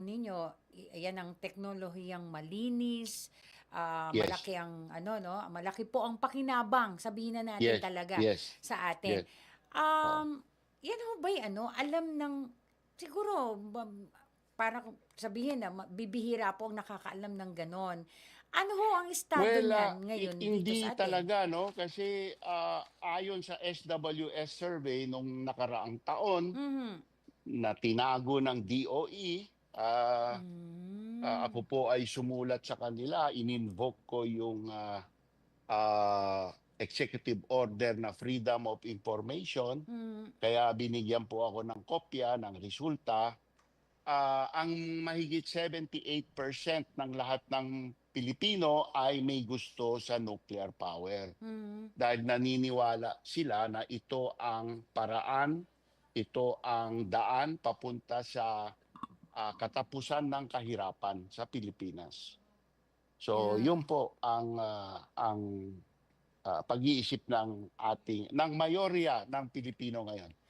ninyo, yan ang teknolohiyang malinis, Yes. malaki ang ano 'no, malaki po ang pakinabang, sabihin na natin Yes. talaga Yes. sa atin. Yes. Oo. Yan ho ba'y ano, alam ng siguro parang sabihin na bibihira po ang nakakaalam ng gano'n. Ano ho ang estado Well, niyan ngayon dito hindi sa atin? talaga 'no, kasi, ayon sa SWS survey nung nakaraang taon Mhm. na tinago ng DOE, ako Hmm. po ay sumulat sa kanila, in-invoke ko yung, executive order na Freedom of Information, Hmm. kaya binigyan po ako ng kopya ng resulta. Ang mahigit 78% ng lahat ng Pilipino ay may gusto sa nuclear power. Hmm. Dahil naniniwala sila na ito ang paraan, ito ang daan papunta sa katapusan ng kahirapan sa Pilipinas. So, Yeah. yun po ang pag-iisip ng mayorya ng Pilipino ngayon.